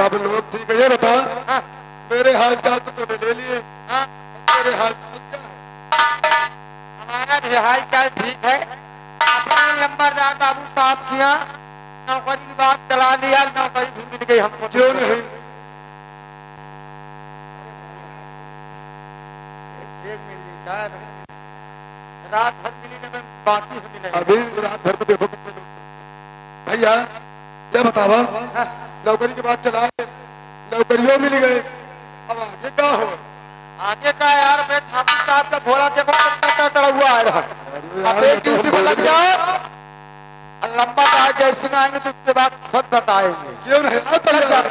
सब लोग ठीक है। ये बता, मेरे हाल चाल तो तूने ले लिए, मेरे हाल चाल क्या है? हमारा भी हाल चाल ठीक है। अपने लंबरदार बाबू साहब किया नौकरी की बात चला लिया, नौकरी भी मिल गई हमको। क्यों नहीं? एक मिल गई क्या है? रात भर मिली लेकिन बाकी हमें नहीं। अभी रात भर में देखो कितने लोग। भैया ये बतावा, नौकरी की बात चला, नौकरियों मिल गए, अब आगे क्या हो? आगे का यार, मैं ठाकुर साहब का घोड़ा देखो कितना तड़ा हुआ आ रहा है। अब एक ड्यूटी में लग जाओ, लंबरदार जैसे आएंगे तो उसके बाद खुद बताएंगे। क्यों नहीं? आ चल जा।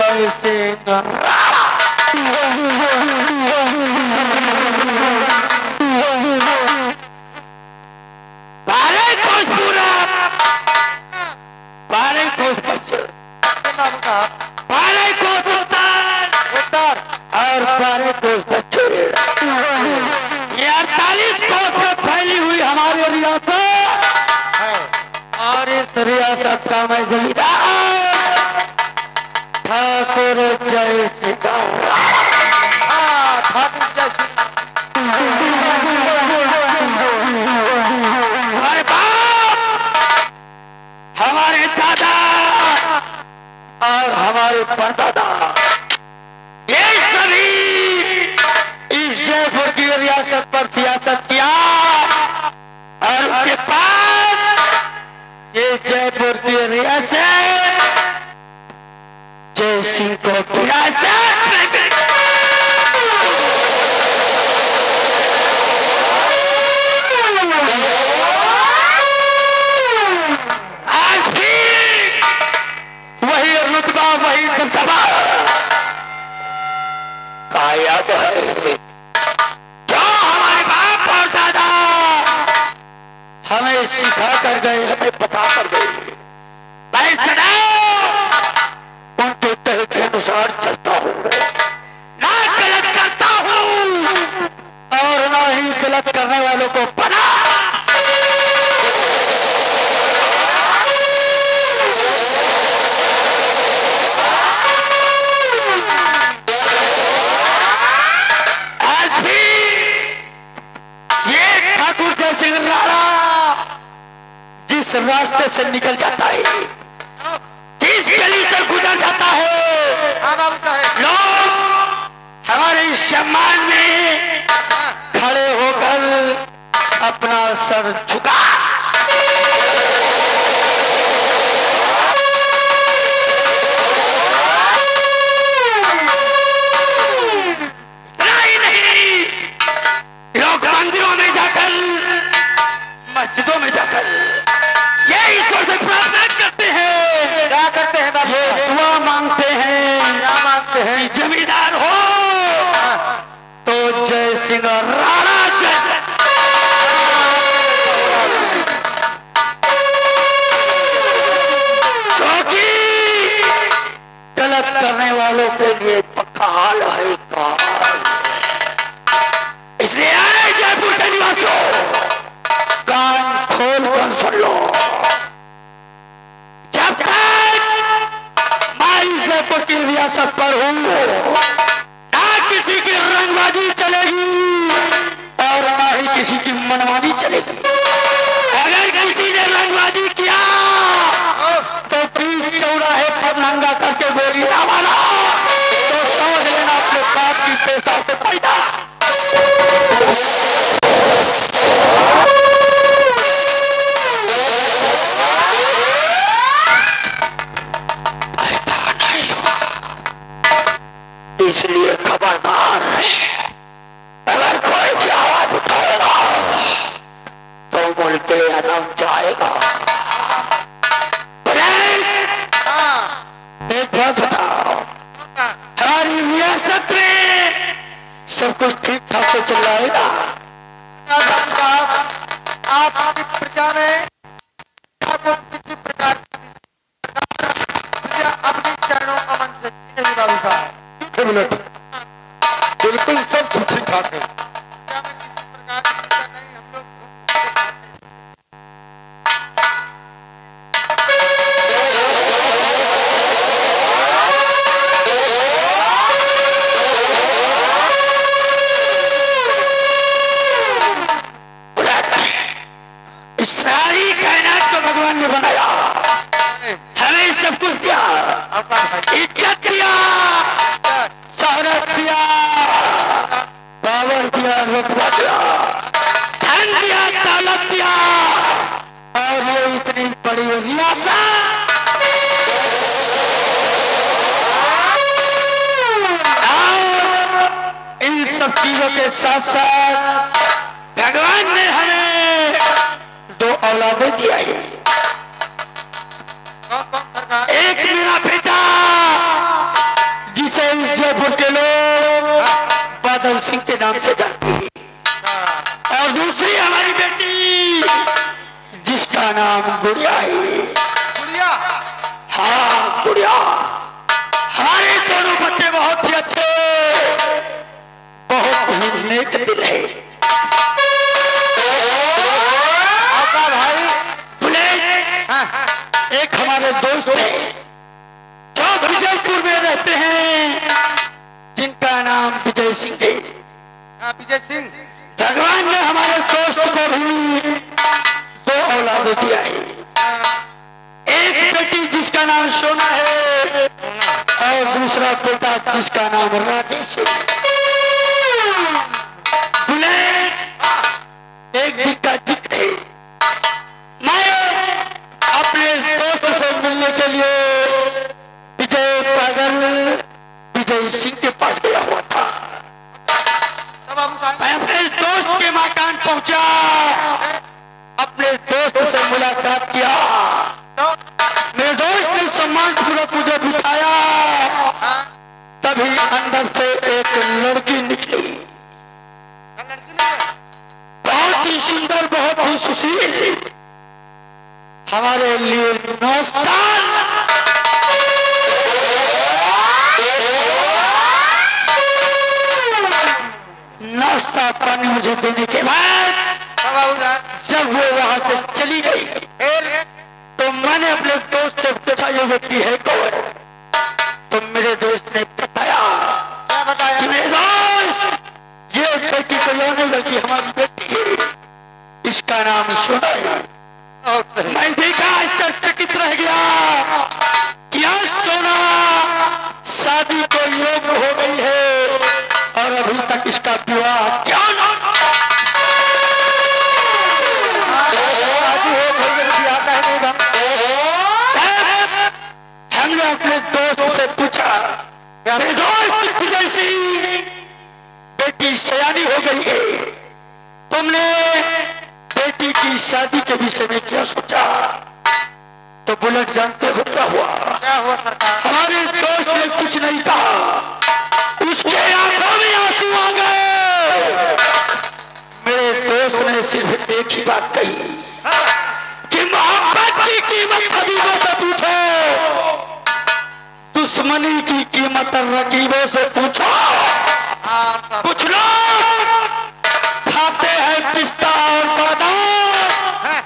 जय सिंह उत्तर और 12 कोस दक्षिण। ये 48 कोस में फैली हुई हमारी रियासत है और इस रियासत का मैं जमींदार ठाकुर जय सिंह। ठाकुर जय सिंह हमारे बाप, हमारे दादा और हमारे परदादा, ये सभी इस जयपुर की रियासत पर सियासत किया और उनके पास ये जयपुर की रियासत जय सिंह को विरासत में मिल गई। आज भी वही रुतबा, वही दबदबा कायम है जो हमारे बाप और दादा हमें सिखा कर गए, हमें बता कर गए। मैं सदा उनके तहे के अनुसार चलता हूँ, ना गलत करता हूँ और ना ही गलत करने वालों को पना। आज भी ये ठाकुर जय सिंह राणा जिस रास्ते से निकल जाता है, जिस गली से गुजर जाता है, लोग हमारे सम्मान में खड़े होकर अपना सर झुका नहीं, लोग मंदिरों में जाकर, मस्जिदों में जाकर ये ईश्वर से प्रार्थना करते हैं। क्या करते हैं बाबू? ये दुआ मांगते हैं। क्या मांगते हैं? कि जमींदार हो तो जय सिंह राणा जैसे गलत करने वालों के लिए पक्का हाल है काल। इसलिए आए जयपुर के निवासियों, कान खोल कर सुन लो। जब तक मैं जयपुर की रियासत पर हूं, ना किसी की रंगबाजी चलेगी और ना ही किसी की मनमानी चलेगी। अगर किसी ने रंगबाजी किया तो बीच चौराहे पर नंगा करके गोली ना मारा तो समझ लेना अपने बाप की पेशा से पैदा। इसलिए खबरदार है, अगर कोई भी आवाज उठाएगा तो मुल्क अदम जाएगा। एक बात बताओ, हमारी रियासत में सब कुछ ठीक ठाक से चल रहा है? आपकी प्रजा में आपको किसी प्रकार की प्रजा अपनी चरणों का मन से नहीं बाबू साहब। एक मिनट, बिल्कुल सब ठीक ठाक है। प्रजा में किसी प्रकार की प्रजा नहीं, हम लोग घूम के खाते हैं। सारी कायनात को भगवान ने बनाया, हमें सब कुछ दिया, इज्जत दिया, शोहरत दिया, पावर दिया, रुतबा दिया, धन दिया, दौलत दिया, और ये इतनी बड़ी रियासत और इन सब चीजों के साथ साथ भगवान ने हमें दो औलादें दिया है। कौन सरकार? एक मेरा बेटा जिसे इस जयपुर के लोग बादल सिंह के नाम से जानते हैं, और दूसरी हमारी बेटी जिसका नाम गुड़िया है। गुड़िया? हाँ गुड़िया। हमारे दोनों बच्चे बहुत ही अच्छे, बहुत ही नेक दिल है। एक हमारे दोस्त हैं जो विजयपुर में रहते हैं, जिनका नाम विजय सिंह है। विजय सिंह। भगवान ने हमारे दोस्त को भी दो औलादें दिया है। एक बेटी जिसका नाम सोना है और दूसरा बेटा जिसका नाम राजेश है। एक दिक्का जिक्र है। मैं अपने दोस्त से मिलने के लिए विजय सिंह के पास गया हुआ था। मैं अपने दोस्त के मकान पहुंचा, अपने दोस्त से मुलाकात किया। मेरे दोस्त ने सम्मानपूर्वक मुझे बिठाया, तभी अंदर से एक लड़की निकली, बहुत ही सुंदर, बहुत ही सुशील, हमारे लिए नाश्ता पानी मुझे देने के बाद जब वो वहां से चली गई तो मैंने अपने दोस्त से पूछा ये व्यक्ति है कौन? तो मेरे दोस्त ने बताया कि मेरे दोस्त ये बेटी कोई और नहीं बल्कि हमारी बेटी है, इसका नाम सोना है। मैं देखा आश्चर्यचकित रह गया कि आज सोना शादी को योग्य हो गई है और अभी तक इसका विवाह क्यों हमने अपने दोस्त से पूछा, मेरे दोस्त विजय सिंह, बेटी सयानी हो गई है, तुमने बेटी की शादी के विषय में क्या सोचा? तो बुलेट जानते हो क्या हुआ? क्या हुआ सरकार? हमारे दोस्त ने कुछ नहीं कहा, उसके आंखों में आंसू आ गए। मेरे दोस्त ने सिर्फ एक ही बात कही कि मोहब्बत की कीमत कभी मत पूछो, दुश्मन पानी की कीमत रकीबों से पूछो। हाँ कुछ लोग खाते हैं पिस्ता और बादाम,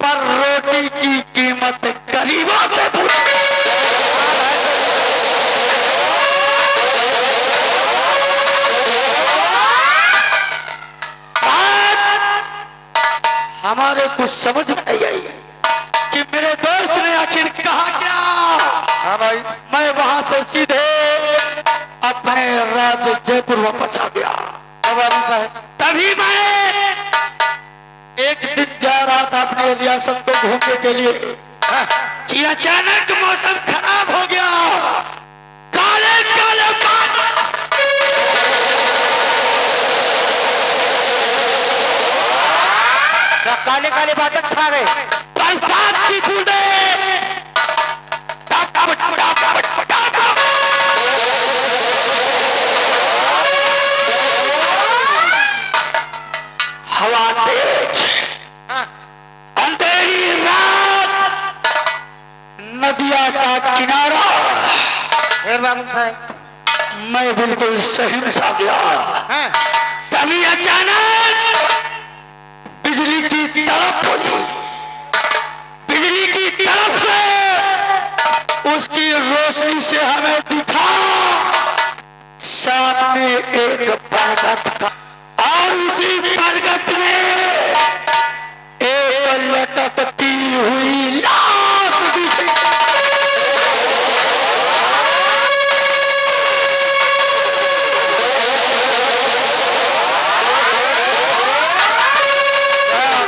पर रोटी की कीमत गरीबों से पूछो। हमारे कुछ समझ में नहीं आई कि मेरे दोस्त ने आखिर कहा क्या। हाँ भाई, मैं वहां से सीधे अपने राज्य जयपुर वापस आ गया। बाबू साहब, तभी मैं एक दिन जा रहा था अपने रियासत को घूमने के लिए कि अचानक मौसम खराब हो गया। काले काले काले काले बादल छा गए। बरसात की बूंदें हवा तेज, अंधेरी रात, नदिया का किनारा। बाबू साहब, मैं बिल्कुल सहम सा गया। हाँ, तभी अचानक बिजली की तड़प हुई। बिजली की तरफ से उसकी रोशनी से हमें दिखा सामने एक बरगद का, और उसी बरगद में एक लटकती हुई लाश दिखी।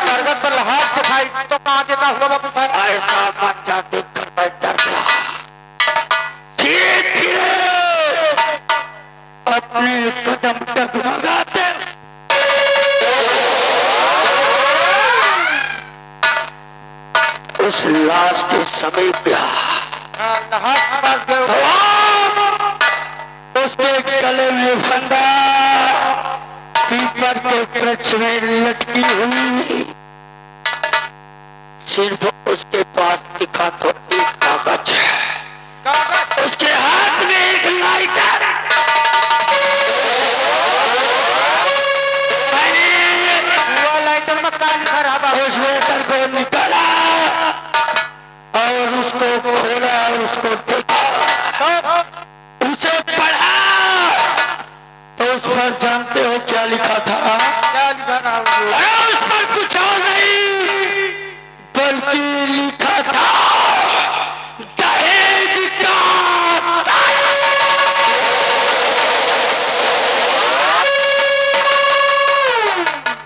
बरगद पर हाथ दिखाई तो कहाँ देता हुआ बाबू साहब? ऐसा बच्चा देखकर मैं डर गया। धीरे धीरे अपने कदम डगमगाते उस लाश के समीप गया। हाँ, लाश के पास गए। तो उसके गले में फंदा पीपर के वृक्ष में लटकी हुई। सिर्फ उसके पास दिखा तो एक कागज है, उसके हाथ में एक लाइटर। वो लाइटर में क्या लिखा रहा बाबू? उस लेटर को निकाला और उसको खोला और उसको देखा, उसे पढ़ा तो उस पर जानते हो क्या लिखा था? क्या लिखा रहा हूँ? अरे उस पर कुछ और नहीं बल्कि लिखा था दहेज का ताला।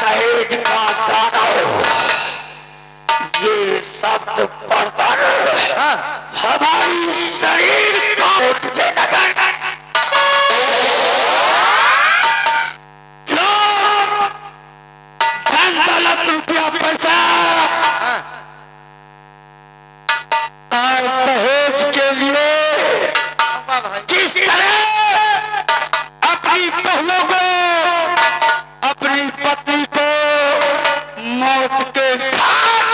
दहेज का दाना, ये शब्द पढ़कर हमारी शरीर को तुझे नगर धन दौलत रुपया पैसा और दहेज के लिए किस तरह अपनी बहनों को, अपनी पत्नी को मौत के घाट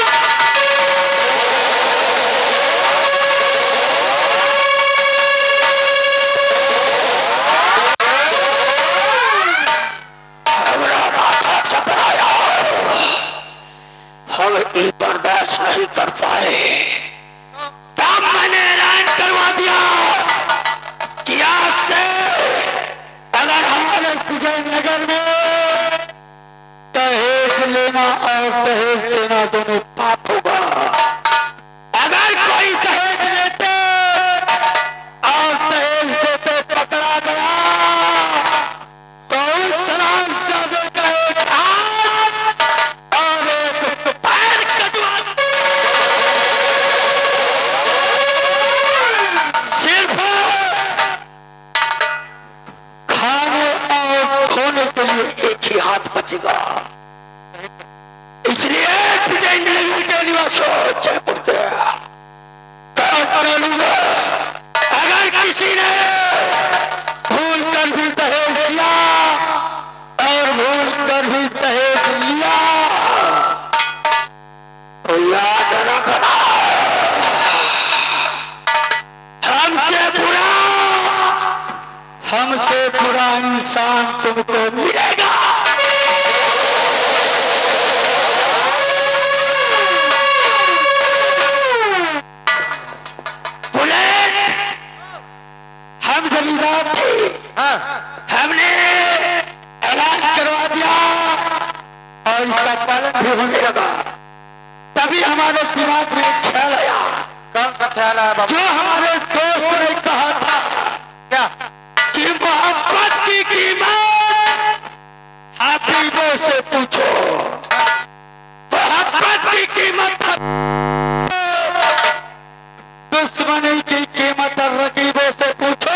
हम ये बर्दाश्त नहीं कर पाए। तब मैंने ऐलान करवा दिया कि आज से अगर हमारे विजयनगर में दहेज लेना और दहेज देना दोनों पाप होगा। अगर कोई दहेज लेते और दहेज देते पकड़ा गया तो उस शराबजादे का एक हाथ और एक पैर कटवा सिर्फ खाने और खोने के लिए एक ही हाथ बचेगा। इसलिए विजयनगर के निवासियों जयपुर के अगर किसी ने भूल कर भी दहेज दिया और भूल कर भी दहेज लिया तो याद रखना हमसे बुरा हमसे बुरा इंसान तुमको मिलेगा। हम जमींदार थे, हमने ऐलान करवा दिया और इसका पालन भी होने लगा। तभी हमारे दिमाग में एक ख्याल आया। कौन सा ख्याल आया बाबू? जो हमारे दोस्त ने कहा था क्या? कि मोहब्बत की कीमत हबीबों से पूछो। मोहब्बत की कीमत दुश्मनी की कीमत रकीबों से पूछो।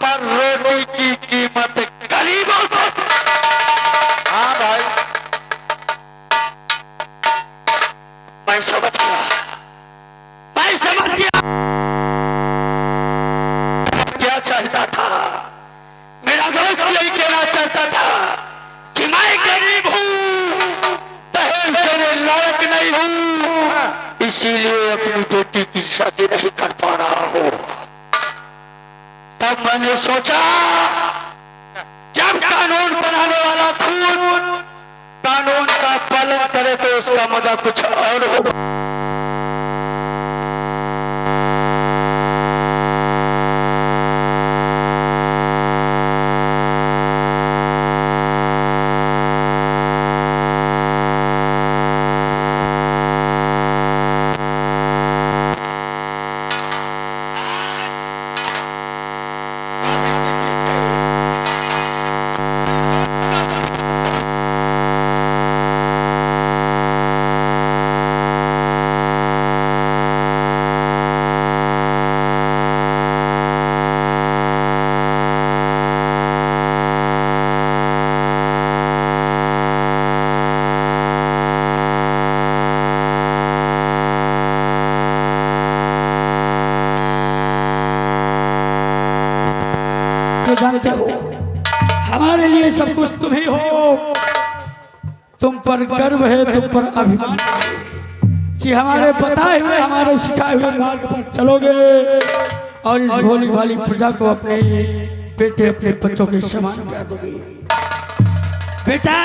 पर रोटी की कीमत गरीबों से। हाँ भाई, मैं समझ गया, मैं समझ गया क्या चाहता था। मेरा दोस्त यही कहना चाहता था कि मैं गरीब हूँ, दहेज देने लायक नहीं हूँ, इसीलिए अपनी बेटी की शादी नहीं कर पा रहा हूँ। तब मैंने सोचा, जब कानून बनाने वाला खुद कानून का पालन करे तो उसका मजा कुछ और होगा। जानते हो हमारे लिए सब कुछ तुम ही हो। तुम पर गर्व है, तुम पर अभिमान है कि हमारे बताए हुए, हमारे सिखाए हुए मार्ग पर चलोगे और इस भोली भाली प्रजा को अपने बेटे, अपने बच्चों के समान प्यार दोगे। बेटा,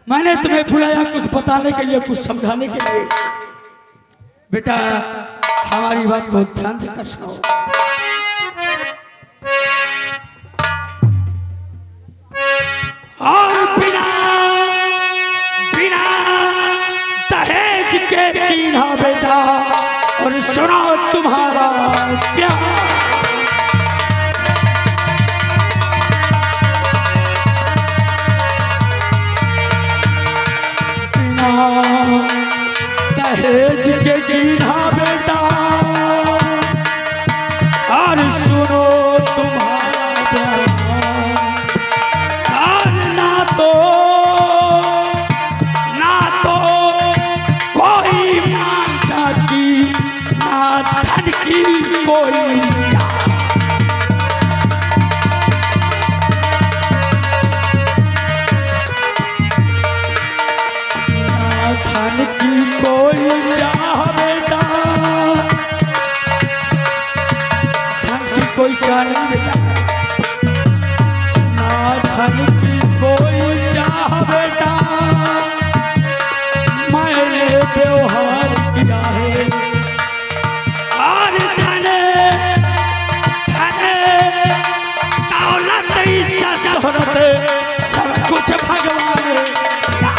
मैंने तुम्हें बुलाया कुछ बताने के लिए, कुछ समझाने के लिए। बेटा, हमारी बात को ध्यान देकर सुनो। और बिना दहेज के कीना बेटा, और सुनो तुम्हारा प्यार। बिना दहेज के कीना बेटा, और सुनो तुम्हारा प्यार। कोई मान जांच की, ना धन की कोई जांच। ना धन की कोई चाह बेटा, धन की कोई चाह नहीं बेटा। ना धन की कोई चाह बेटा, मैंने व्यवहार किया है। और धने दौलत, इज्जत, शोहरत, सब कुछ भगवान दिया।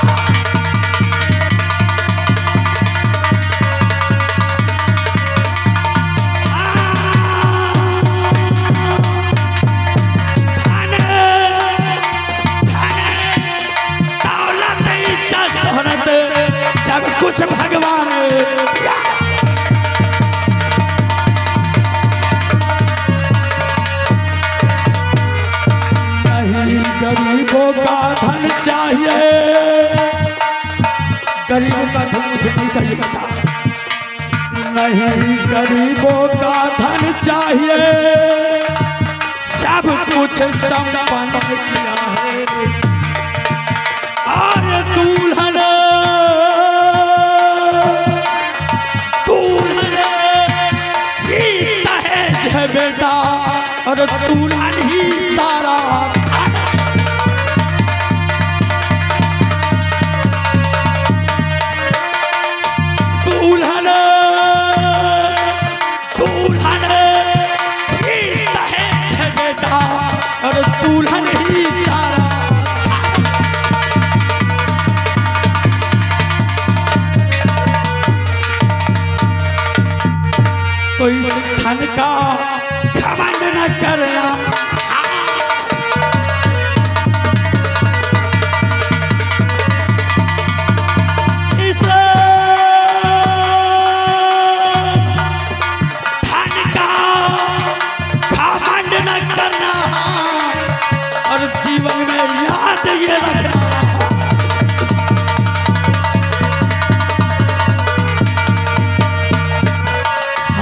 सब कुछ भगवान दिया। नहीं गरीबों का धन चाहिए, गरीबों का धन मुझे नहीं चाहिए बेटा। नहीं गरीबों का धन चाहिए, सब कुछ संपन्न किया है। और दूल्हन और दुल्हन ही सारा खाना। दुल्हन दुल्हन ही दहेज है बेटा और दुल्हन ही सारा तो इस धन का घमंड न करना। इस धन का घमंड न करना और जीवन में याद ये रखना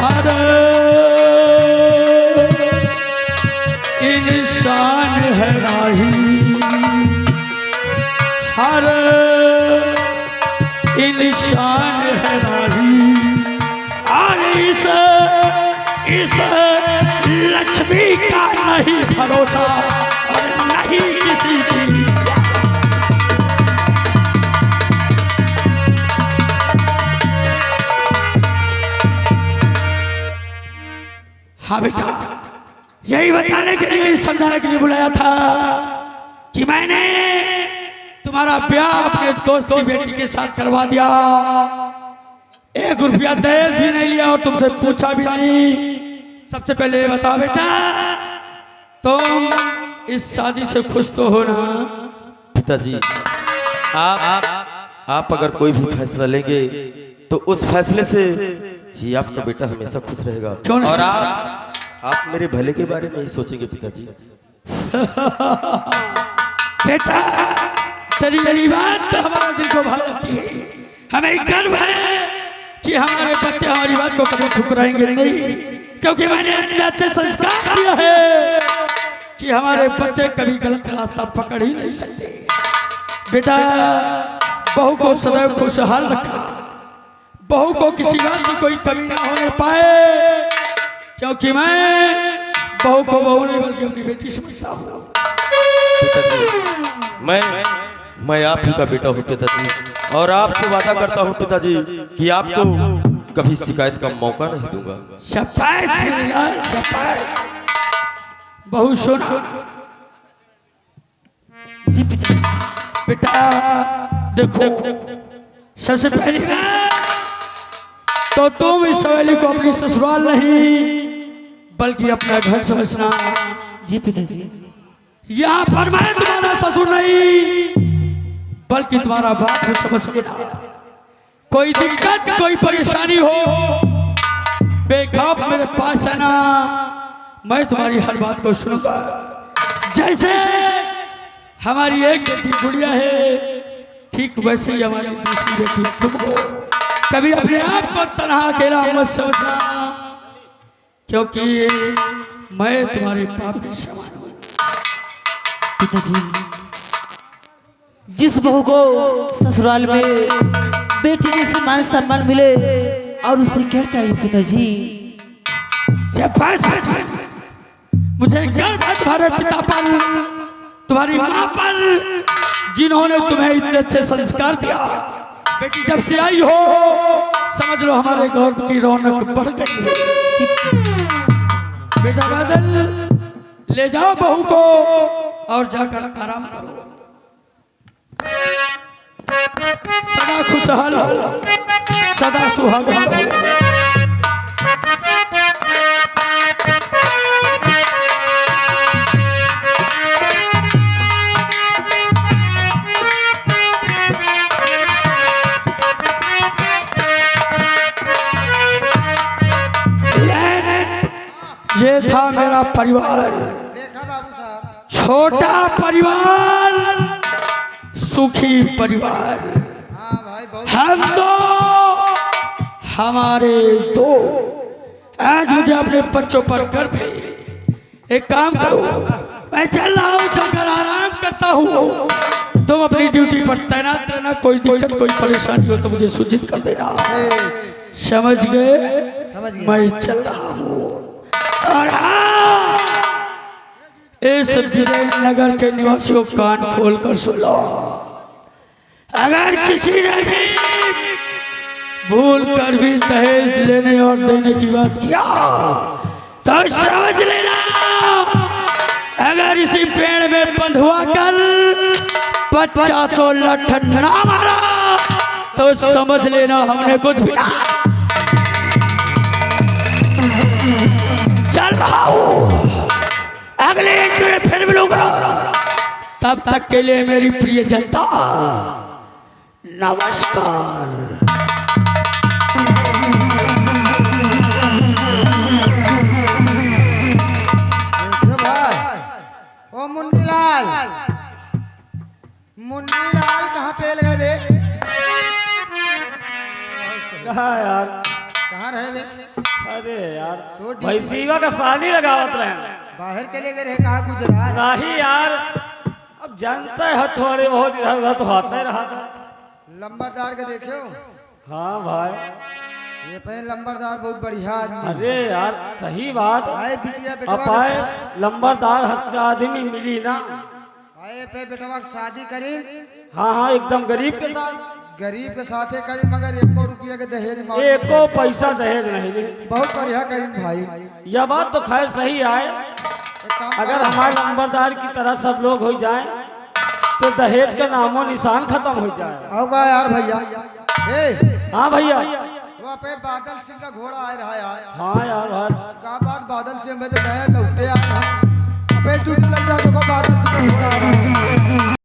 हर इंसान है राही, हर इंसान है राही और इस लक्ष्मी का नहीं भरोसा और नहीं किसी की। हाँ बेटा, यही बताने के लिए समझाने के लिए बुलाया था कि मैंने तुम्हारा ब्याह अपने दोस्त की बेटी के साथ करवा दिया। 1 रुपया दहेज भी नहीं लिया और तुमसे पूछा भी नहीं। सबसे पहले ये बताओ बेटा, तुम इस शादी से खुश तो हो ना? पिताजी, आप अगर कोई भी फैसला लेंगे तो उस फैसले से ही आपका बेटा हमेशा खुश रहेगा। क्यों नहीं? और आप मेरे भले के बारे में ही सोचेंगे पिताजी। बेटा, तेरी बात तो हमारे दिल को भा जाती है। हमें गर्व है कि हमारे बच्चे हमारी बात को कभी ठुकराएंगे नहीं, क्योंकि मैंने इतने अच्छे संस्कार दिया है कि हमारे बच्चे कभी गलत रास्ता पकड़ ही नहीं सकते। बेटा, बहू को सदैव खुशहाल रखा, बहू को किसी बात की कोई कमी ना होने पाए, क्योंकि मैं बहू को बहू नहीं बल्कि अपनी बेटी समझता हूँ। मैं आप ही का बेटा हूँ पिताजी, और आपसे वादा करता हूँ पिताजी कि आपको कभी शिकायत का मौका नहीं दूंगा। शाबाश मेरे लाल, शाबाश। बहू सुन। जी पिता। बेटा देखो, सबसे पहली बात तो तुम इस सवेली को अपनी ससुराल नहीं बल्कि अपना घर समझना। जी पिताजी। यहाँ पर मैं तुम्हारा ससुर नहीं बल्कि तुम्हारा बाप हूँ, समझ लेना। कोई दिक्कत कोई परेशानी हो बेखौफ मेरे पास आना, मैं तुम्हारी हर बात को सुनूंगा। जैसे हमारी एक बेटी गुड़िया है, ठीक वैसे ही हमारी दूसरी बेटी तुम हो। कभी अपने आप को तन्हा अकेला मत समझना, क्योंकि मैं तुम्हारे बाप के समान हूँ। पिताजी, जिस बहू को ससुराल में बेटी जैसे मान सम्मान मिले और उसे क्या चाहिए पिताजी? मुझे गर्व है तुम्हारे पिता पर, तुम्हारी माँ पर, जिन्होंने तुम्हें इतने अच्छे संस्कार दिया। बेटी जब से आई हो समझ लो हमारे घर की रौनक बढ़ गई है। बेटा बादल, ले जाओ बहू को और जाकर आराम करो। सदा खुशहाल हो, सदा सुहागन हो। ये था मेरा परिवार, देखा बाबू साहब, छोटा परिवार, सुखी परिवार। हाँ भाई, बहुत हम दो, हमारे दो। आज मुझे अपने बच्चों पर गर्व है। एक काम करो, मैं चल रहा हूँ, चलकर आराम करता हूँ। तुम अपनी ड्यूटी पर तैनात रहना, कोई दिक्कत कोई परेशानी हो तो मुझे सूचित कर देना। समझ गए? समझ गए। मैं चल रहा हूँ। और हाँ, इस विजयनगर के निवासियों कान खोल कर सुन लो। अगर किसी ने भी भूल कर भी दहेज लेने और देने की बात किया तो समझ लेना, अगर इसी पेड़ में बंधुआ कर 50 लठ ना मारा तो समझ लेना हमने कुछ भी ना। चल रहा हूँ, अगले एंट्री में फिर मिलूंगा। तब तक के लिए मेरी प्रिय जनता नमस्कार। ओ मुन्नीलाल, मुन्नीलाल कहाँ पे लगे बे? कहाँ यार? कहाँ रहे बे? अरे यार तो भाई सीवा का शादी लगावत रहे। बाहर चले गए रहे, कहाँ गुजरात? नहीं यार, अब जानता है थोड़े बहुत इधर उधर तो होता ही रहा था। लंबरदार के देखो, हाँ भाई, ये पहले लंबरदार बहुत बढ़िया आदमी। अरे यार सही बात। आए बिटिया अब बेटवा आए लंबरदार आदमी मिली ना। आए पे बेटवा की शादी करी, हाँ हाँ एकदम गरीब के साथ, गरीब के साथे करी, मगर 1 रुपया के दहेज मांग। एको पैसा दहेज नहीं ली। बहुत बढ़िया करी भाई। यह बात तो खैर सही आए। एक काम अगर करो, हमारे लंबरदार की तरह सब लोग हो जाएं तो दहेज का नामो निशान खत्म हो जाए। आओगा यार भैया। ए, हाँ भैया। वहाँ पे बादल सिंह का घोड़ा आ रहा यार। हाँ यार भाई, का बात बादल सिंह में तो गए लौटे यार। अबे ड्यूटी लग जा तो बादल सिंह का घोड़ा आ रहा है।